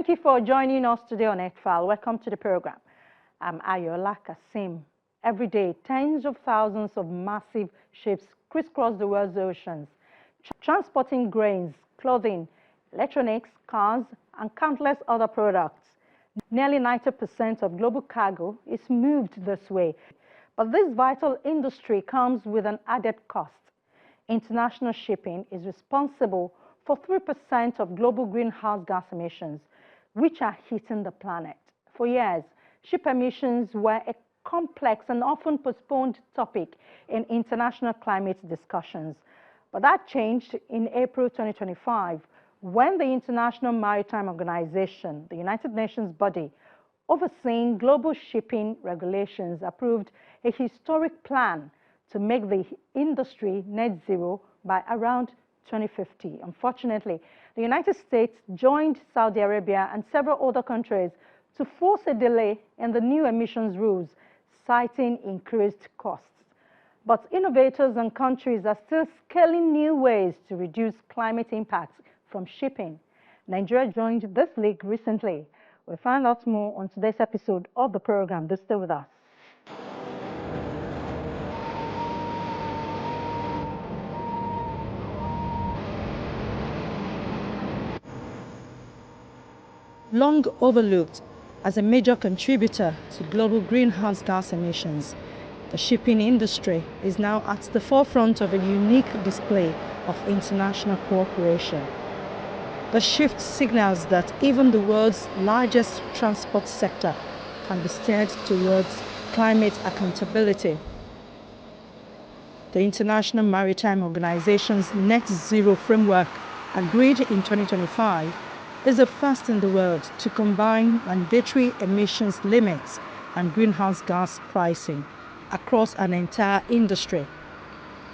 Thank you for joining us today on Ekfile. Welcome to the program. I'm Ayola Kasim. Every day, tens of thousands of massive ships crisscross the world's oceans, transporting grains, clothing, electronics, cars, and countless other products. Nearly 90% of global cargo is moved this way. But this vital industry comes with an added cost. International shipping is responsible for 3% of global greenhouse gas emissions, which are hitting the planet. For years, ship emissions were a complex and often postponed topic in international climate discussions. But that changed in April 2025 when the International Maritime Organization, the United Nations body overseeing global shipping regulations, approved a historic plan to make the industry net zero by around 2050. Unfortunately, the United States joined Saudi Arabia and several other countries to force a delay in the new emissions rules, citing increased costs. But innovators and countries are still scaling new ways to reduce climate impacts from shipping. Nigeria joined this league recently. We'll find out more on today's episode of the program. Do stay with us. Long overlooked as a major contributor to global greenhouse gas emissions, the shipping industry is now at the forefront of a unique display of international cooperation. The shift signals that even the world's largest transport sector can be steered towards climate accountability. The International Maritime Organization's net zero framework, agreed in 2025, is the first in the world to combine mandatory emissions limits and greenhouse gas pricing across an entire industry.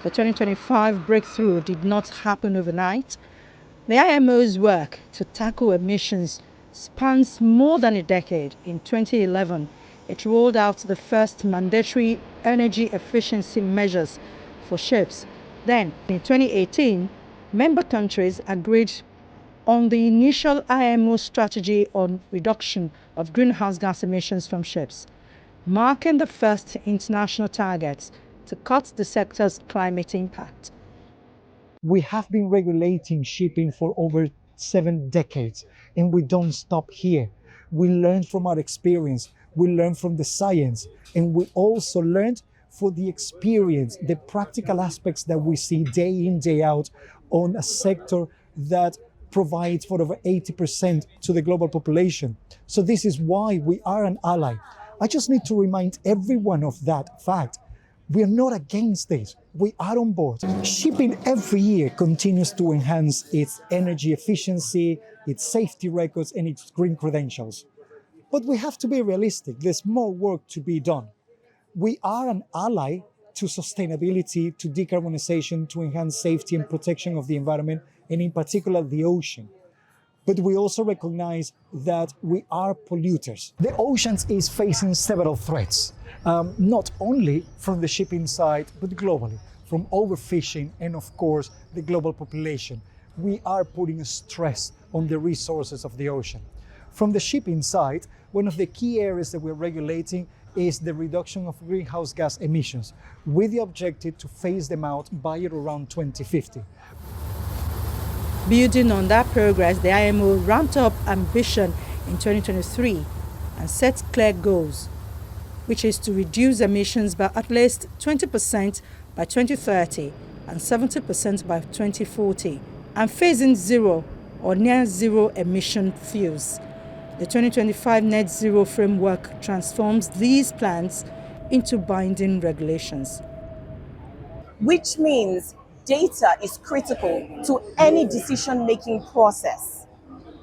The 2025 breakthrough did not happen overnight. The IMO's work to tackle emissions spans more than a decade. In 2011, it rolled out the first mandatory energy efficiency measures for ships. Then, in 2018, member countries agreed on the initial IMO strategy on reduction of greenhouse gas emissions from ships, marking the first international targets to cut the sector's climate impact. We have been regulating shipping for over 7 decades, and we don't stop here. We learn from our experience, we learn from the science, and we also learned for the experience, the practical aspects that we see day in, day out on a sector that provides for over 80% to the global population. So this is why we are an ally. I just need to remind everyone of that fact. We are not against this. We are on board. Shipping every year continues to enhance its energy efficiency, its safety records, and its green credentials. But we have to be realistic. There's more work to be done. We are an ally to sustainability, to decarbonization, to enhance safety and protection of the environment, and in particular the ocean. But we also recognize that we are polluters. The oceans is facing several threats, not only from the shipping side, but globally, from overfishing and of course the global population. We are putting a stress on the resources of the ocean. From the shipping side, one of the key areas that we're regulating is the reduction of greenhouse gas emissions, with the objective to phase them out by around 2050. Building on that progress, the IMO ramped up ambition in 2023 and set clear goals, which is to reduce emissions by at least 20% by 2030 and 70% by 2040, and phase in zero or near zero emission fuels. The 2025 net zero framework transforms these plans into binding regulations. Which means data is critical to any decision-making process.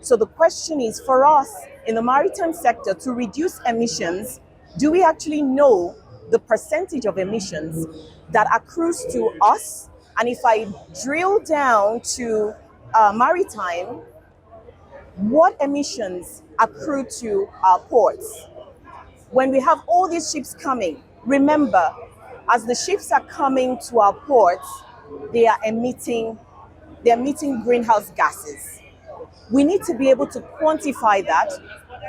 So the question is, for us in the maritime sector, to reduce emissions, do we actually know the percentage of emissions that accrues to us? And if I drill down to maritime, what emissions accrue to our ports? When we have all these ships coming, remember, as the ships are coming to our ports, they are emitting greenhouse gases. We need to be able to quantify that,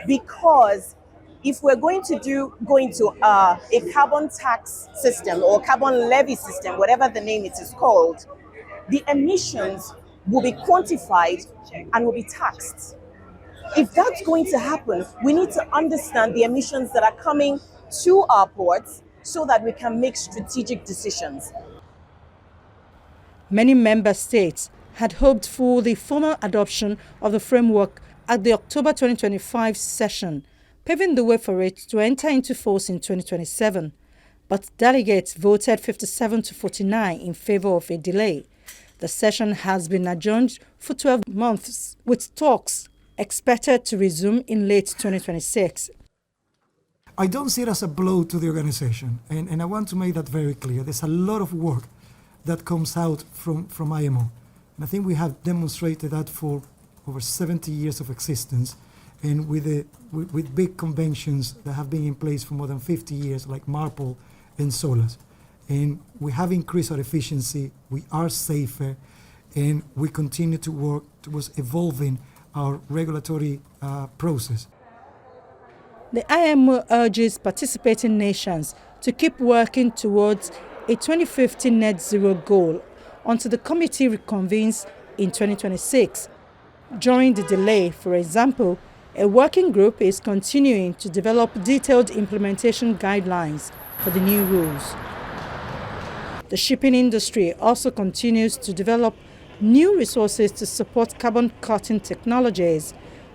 because if we're going to go into a carbon tax system or carbon levy system, whatever the name it is called, the emissions will be quantified and will be taxed. If that's going to happen, we need to understand the emissions that are coming to our ports so that we can make strategic decisions. Many member states had hoped for the formal adoption of the framework at the October 2025 session, paving the way for it to enter into force in 2027. But delegates voted 57 to 49 in favor of a delay. The session has been adjourned for 12 months, with talks expected to resume in late 2026. I don't see it as a blow to the organization, and I want to make that very clear. There's a lot of work that comes out from IMO. And I think we have demonstrated that for over 70 years of existence, and with big conventions that have been in place for more than 50 years, like MARPOL and SOLAS. And we have increased our efficiency, we are safer, and we continue to work towards evolving our regulatory process. The IMO urges participating nations to keep working towards a 2050 net zero goal until the committee reconvenes in 2026. During the delay, for example, a working group is continuing to develop detailed implementation guidelines for the new rules. The shipping industry also continues to develop new resources to support carbon cutting technologies.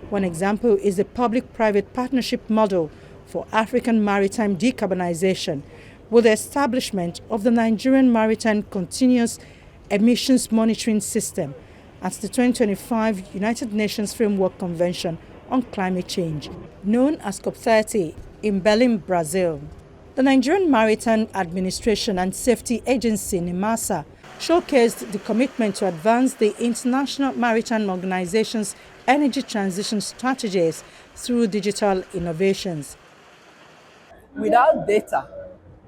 One example is the public-private partnership model for African maritime decarbonization, with the establishment of the Nigerian Maritime Continuous Emissions Monitoring System at the 2025 United Nations Framework Convention on Climate Change, known as COP30 in Belém, Brazil. The Nigerian Maritime Administration and Safety Agency, NIMASA, showcased the commitment to advance the International Maritime Organization's energy transition strategies through digital innovations. Without data,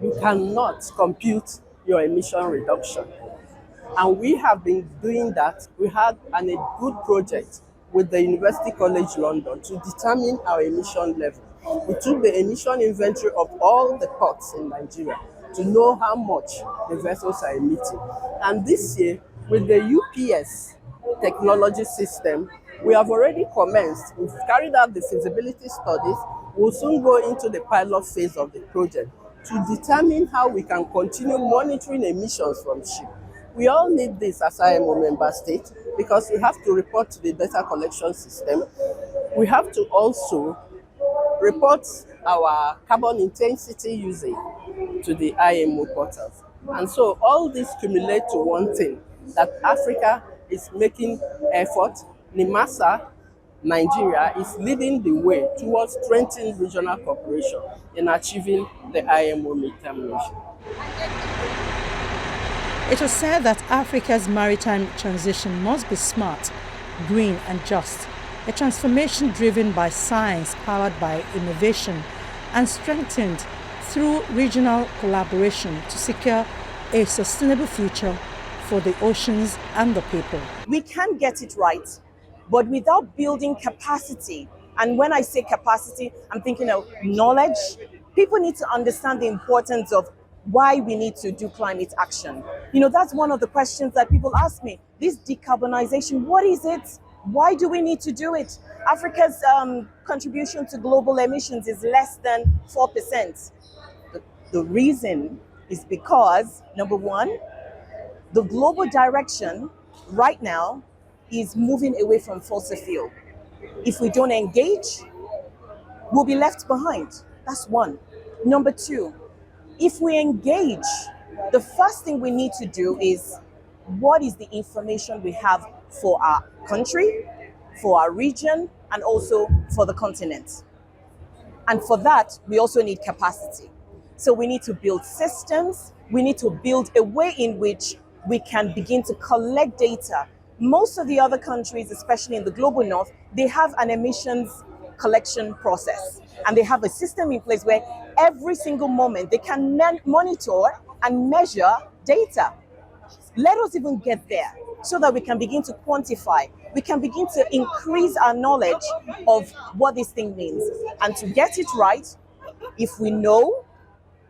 you cannot compute your emission reduction. And we have been doing that. We had a good project with the University College London to determine our emission level. We took the emission inventory of all the ports in Nigeria to know how much the vessels are emitting. And this year, with the UPS technology system, we have already commenced. We've carried out the feasibility studies. We'll soon go into the pilot phase of the project to determine how we can continue monitoring emissions from ships. We all need this as IMO member state because we have to report to the data collection system. We have to also report our carbon intensity usage to the IMO portals. And so all this cumulate to one thing, that Africa is making effort. NIMASA, Nigeria, is leading the way towards strengthening regional cooperation in achieving the IMO midterm mission. It was said that Africa's maritime transition must be smart, green and just, a transformation driven by science, powered by innovation, and strengthened through regional collaboration to secure a sustainable future for the oceans and the people. We can get it right, but without building capacity, and when I say capacity, I'm thinking of knowledge. People need to understand the importance of why we need to do climate action. You know, that's one of the questions that people ask me. This decarbonization, what is it? Why do we need to do it? Africa's contribution to global emissions is less than 4%. The reason is because, number one, the global direction right now is moving away from fossil fuel. If we don't engage, we'll be left behind. That's one. Number two, if we engage, the first thing we need to do is, what is the information we have for our country, for our region, and also for the continent? And for that, we also need capacity. So we need to build systems. We need to build a way in which we can begin to collect data. Most of the other countries, especially in the global north, they have an emissions collection process. And they have a system in place where every single moment they can monitor and measure data. Let us even get there so that we can begin to quantify, we can begin to increase our knowledge of what this thing means. And to get it right, if we know,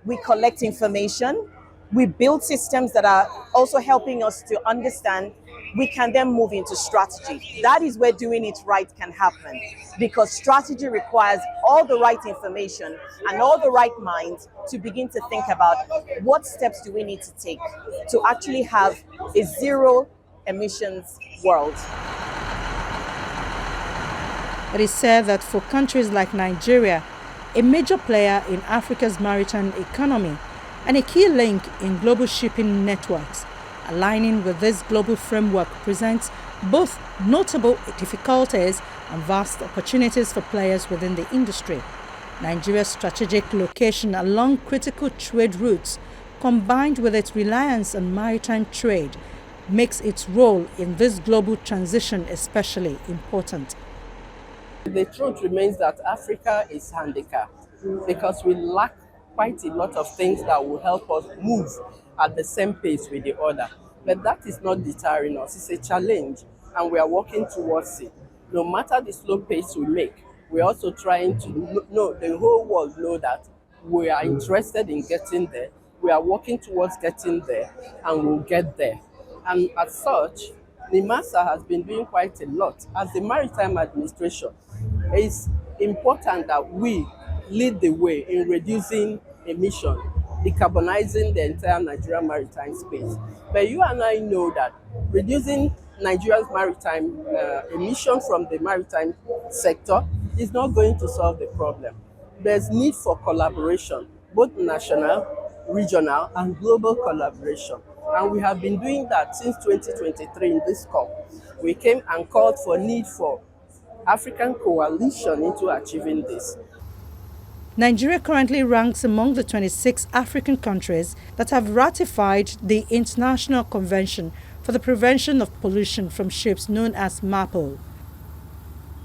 we collect information, we build systems that are also helping us to understand, we can then move into strategy. That is where doing it right can happen, because strategy requires all the right information and all the right minds to begin to think about what steps do we need to take to actually have a zero emissions world. It is said that for countries like Nigeria, a major player in Africa's maritime economy and a key link in global shipping networks, aligning with this global framework presents both notable difficulties and vast opportunities for players within the industry. Nigeria's strategic location along critical trade routes, combined with its reliance on maritime trade, makes its role in this global transition especially important. The truth remains that Africa is handicapped because we lack quite a lot of things that will help us move at the same pace with the other. But that is not deterring us. It's a challenge, and we are working towards it. No matter the slow pace we make, we're also trying to know the whole world know that we are interested in getting there. We are working towards getting there, and we'll get there. And as such, NIMASA has been doing quite a lot. As the Maritime Administration, it's important that we lead the way in reducing emission, decarbonizing the entire Nigerian maritime space. But you and I know that reducing Nigeria's maritime emission from the maritime sector is not going to solve the problem. There's need for collaboration, both national, regional, and global collaboration. And we have been doing that since 2023 in this COP. We came and called for need for African coalition into achieving this. Nigeria currently ranks among the 26 African countries that have ratified the International Convention for the Prevention of Pollution from Ships, known as MAPOL.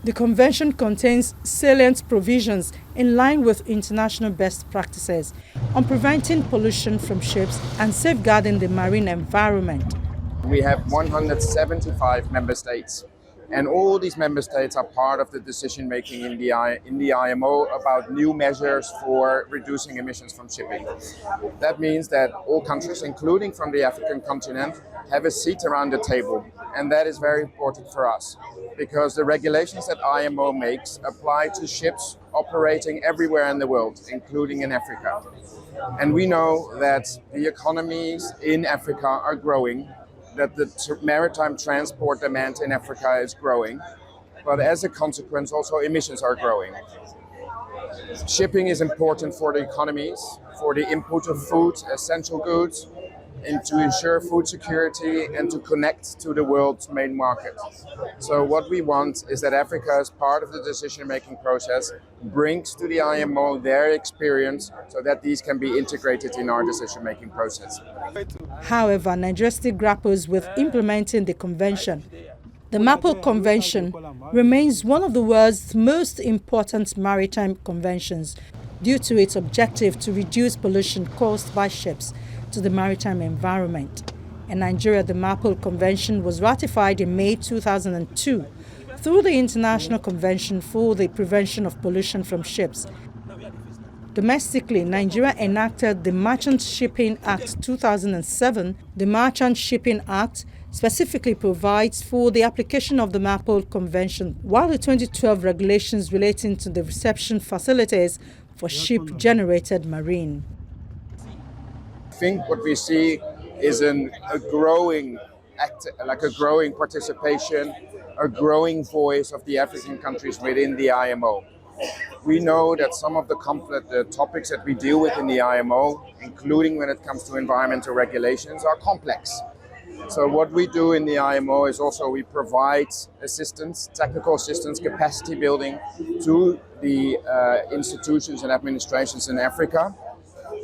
The convention contains salient provisions in line with international best practices on preventing pollution from ships and safeguarding the marine environment. We have 175 member states, and all these member states are part of the decision making in the IMO about new measures for reducing emissions from shipping. That means that all countries, including from the African continent, have a seat around the table, and that is very important for us because the regulations that IMO makes apply to ships operating everywhere in the world, including in Africa. And we know that the economies in Africa are growing, that the maritime transport demand in Africa is growing, but as a consequence also emissions are growing. Shipping is important for the economies, for the input of food, essential goods, and to ensure food security and to connect to the world's main market. So what we want is that Africa, as part of the decision-making process, brings to the IMO their experience so that these can be integrated in our decision-making process. However, Nigeria still grapples with implementing the convention. The MAPOL Convention remains one of the world's most important maritime conventions due to its objective to reduce pollution caused by ships to the maritime environment. In Nigeria, the MAPOL Convention was ratified in May 2002 through the International Convention for the Prevention of Pollution from Ships. Domestically, Nigeria enacted the Merchant Shipping Act 2007. The Merchant Shipping Act specifically provides for the application of the MAPOL Convention, while the 2012 regulations relating to the reception facilities for ship-generated marine. I think what we see is a growing participation, a growing voice of the African countries within the IMO. We know that some of the topics that we deal with in the IMO, including when it comes to environmental regulations, are complex. So what we do in the IMO is also we provide assistance, technical assistance, capacity building to the institutions and administrations in Africa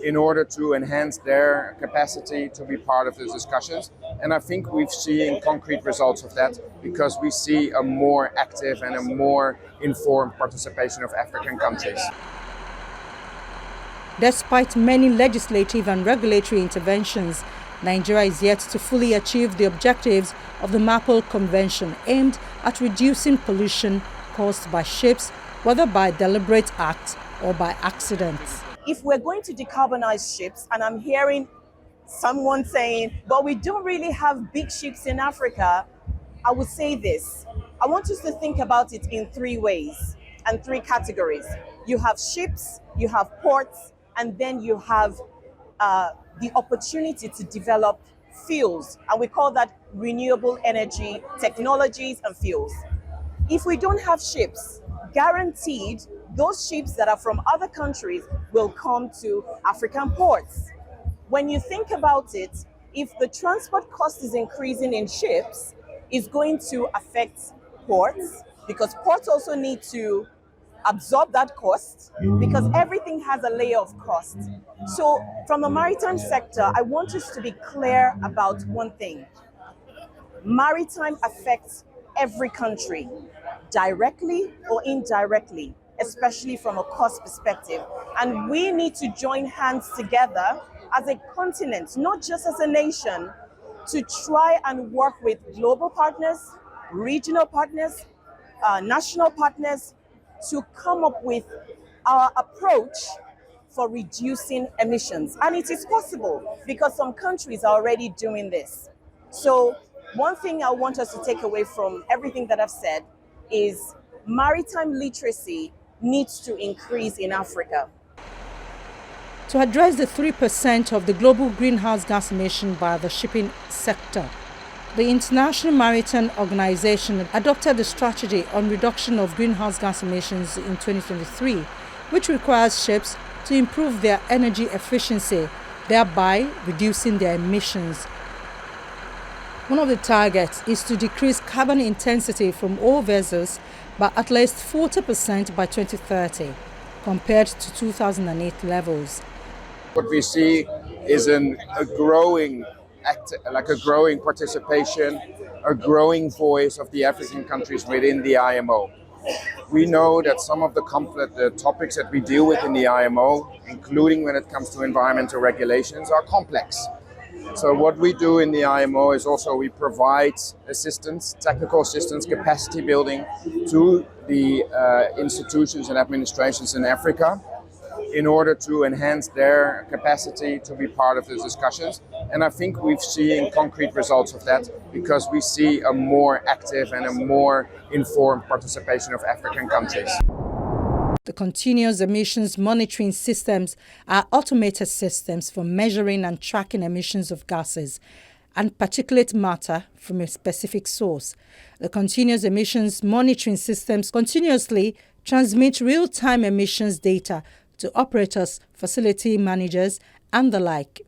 in order to enhance their capacity to be part of the discussions. And I think we've seen concrete results of that because we see a more active and a more informed participation of African countries. Despite many legislative and regulatory interventions, Nigeria is yet to fully achieve the objectives of the MAPL Convention aimed at reducing pollution caused by ships, whether by deliberate act or by accidents. If we're going to decarbonize ships, and I'm hearing someone saying, but we don't really have big ships in Africa, I would say this. I want us to think about it in three ways and three categories. You have ships, you have ports, and then you have the opportunity to develop fuels. And we call that renewable energy technologies and fuels. If we don't have ships, guaranteed those ships that are from other countries will come to African ports. When you think about it, if the transport cost is increasing in ships, it's going to affect ports, because ports also need to absorb that cost, because everything has a layer of cost. So from the maritime sector, I want us to be clear about one thing. Maritime affects every country, directly or indirectly, especially from a cost perspective. And we need to join hands together as a continent, not just as a nation, to try and work with global partners, regional partners, national partners, to come up with our approach for reducing emissions. And it is possible because some countries are already doing this. So one thing I want us to take away from everything that I've said is maritime literacy needs to increase in Africa. To address the 3% of the global greenhouse gas emission by the shipping sector, the International Maritime Organization adopted a strategy on reduction of greenhouse gas emissions in 2023, which requires ships to improve their energy efficiency, thereby reducing their emissions. One of the targets is to decrease carbon intensity from all vessels by at least 40% by 2030, compared to 2008 levels. What we see is a growing participation, a growing voice of the African countries within the IMO. We know that some of the topics that we deal with in the IMO, including when it comes to environmental regulations, are complex. So what we do in the IMO is also we provide assistance, technical assistance, capacity building to the institutions and administrations in Africa in order to enhance their capacity to be part of the discussions. And I think we've seen concrete results of that because we see a more active and a more informed participation of African countries. The continuous emissions monitoring systems are automated systems for measuring and tracking emissions of gases and particulate matter from a specific source. The continuous emissions monitoring systems continuously transmit real-time emissions data to operators, facility managers, and the like.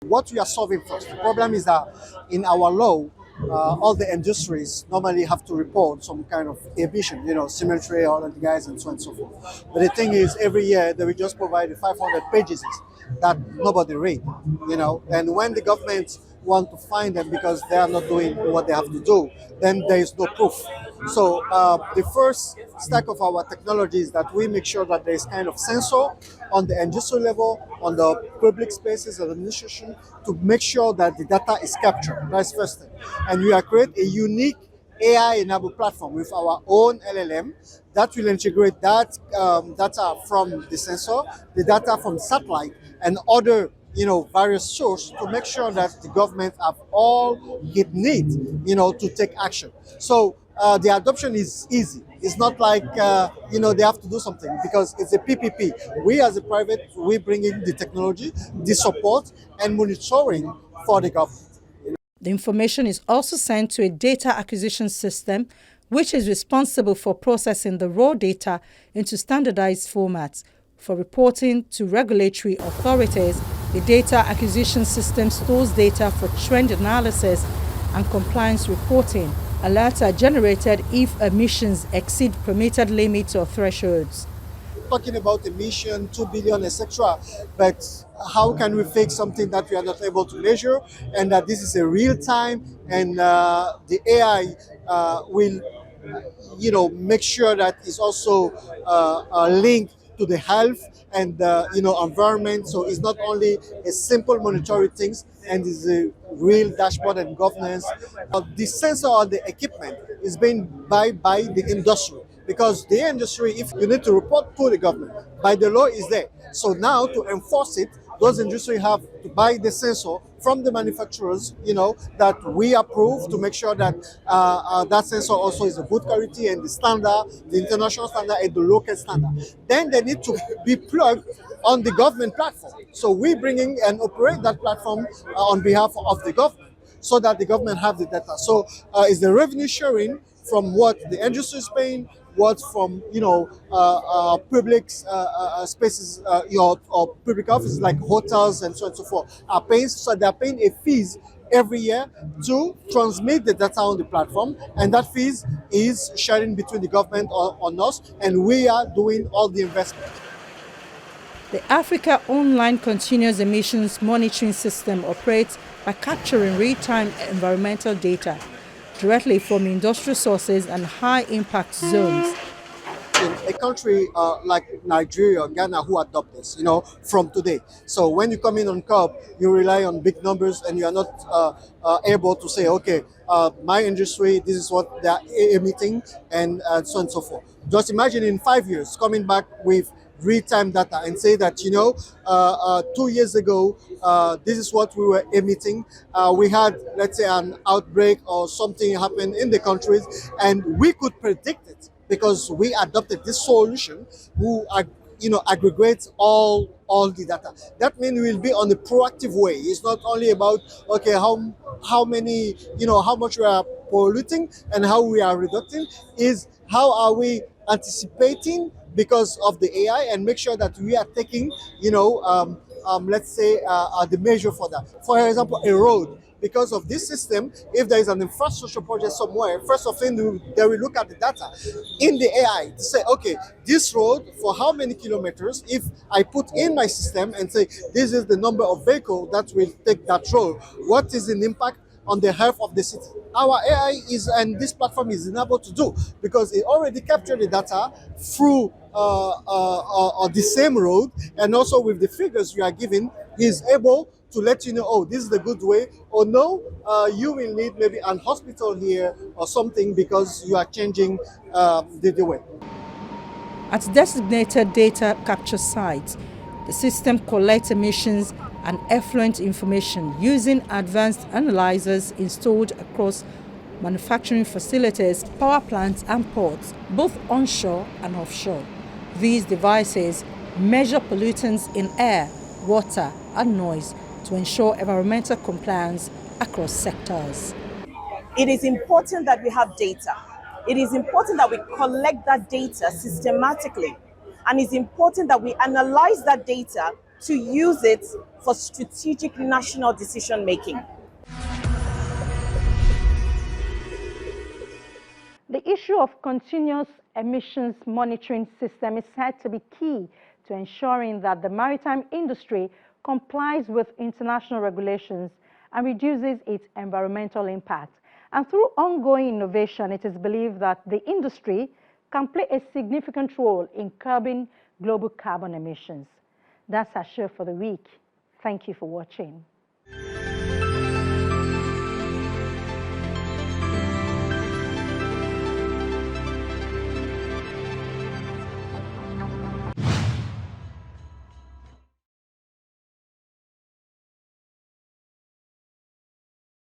What we are solving first, the problem is that in our law, all the industries normally have to report some kind of emission, cemetery, oil and gas, and so on and so forth. But the thing is, every year they will just provide 500 pages that nobody read, and when the government want to find them because they are not doing what they have to do, then there is no proof. So the first stack of our technology is that we make sure that there is kind of sensor on the industrial level, on the public spaces of the administration, to make sure that the data is captured. That's first thing. And we are create a unique AI-enabled platform with our own LLM that will integrate that data from the sensor, the data from satellite, and other various sources to make sure that the government have all it needs, to take action. So the adoption is easy. It's not like, they have to do something because it's a PPP. We as a private, we bring in the technology, the support and monitoring for the government. The information is also sent to a data acquisition system, which is responsible for processing the raw data into standardized formats. For reporting to regulatory authorities, the data acquisition system stores data for trend analysis and compliance reporting. Alerts are generated if emissions exceed permitted limits or thresholds. Talking about emission, 2 billion, etc. But how can we fix something that we are not able to measure, and that this is a real time, and the AI will, make sure that it's also linked to the health and environment. So it's not only a simple monetary things, and it's a real dashboard and governance. The sensor or the equipment is being buy by the industry, because the industry, if you need to report to the government, by the law is there. So now to enforce it, those industries have to buy the sensor from the manufacturers, that we approve, to make sure that that sensor also is a good quality and the standard, the international standard and the local standard. Then they need to be plugged on the government platform. So we bring in and operate that platform on behalf of the government, so that the government have the data. So it's the revenue sharing from what the industry is paying, what from public spaces, or public offices like hotels and so on and so forth are paying. So they're paying a fees every year to transmit the data on the platform, and that fees is sharing between the government on us, and we are doing all the investment. The Africa Online Continuous Emissions Monitoring System operates by capturing real-time environmental data directly from industrial sources and high-impact zones. In a country like Nigeria or Ghana who adopt this, from today. So when you come in on COP, you rely on big numbers, and you are not able to say, okay, my industry, this is what they are emitting, and so on and so forth. Just imagine in 5 years coming back with real-time data and say that 2 years ago this is what we were emitting. We had, let's say, an outbreak or something happened in the countries, and we could predict it because we adopted this solution who aggregates all the data. That means we will be on a proactive way. It's not only about, okay, how many, how much we are polluting and how we are reducing, is how are we anticipating because of the AI, and make sure that we are taking, let's say, the measure for that. For example, a road. Because of this system, if there is an infrastructure project somewhere, first of all, they will look at the data in the AI to say, okay, this road for how many kilometers, if I put in my system and say, this is the number of vehicles that will take that road, what is the impact on the health of the city? Our AI and this platform is enabled to do, because it already captured the data through the same road, and also with the figures you are giving, is able to let you know, oh, this is the good way, or no, you will need maybe an hospital here or something because you are changing the way. At designated data capture sites, the system collects emissions and effluent information using advanced analyzers installed across manufacturing facilities, power plants and ports, both onshore and offshore. These devices measure pollutants in air, water and noise to ensure environmental compliance across sectors. It is important that we have data. It is important that we collect that data systematically. And it's important that we analyze that data to use it for strategic national decision making. The issue of continuous emissions monitoring system is said to be key to ensuring that the maritime industry complies with international regulations and reduces its environmental impact. And through ongoing innovation, it is believed that the industry can play a significant role in curbing global carbon emissions. That's our show for the week. Thank you for watching.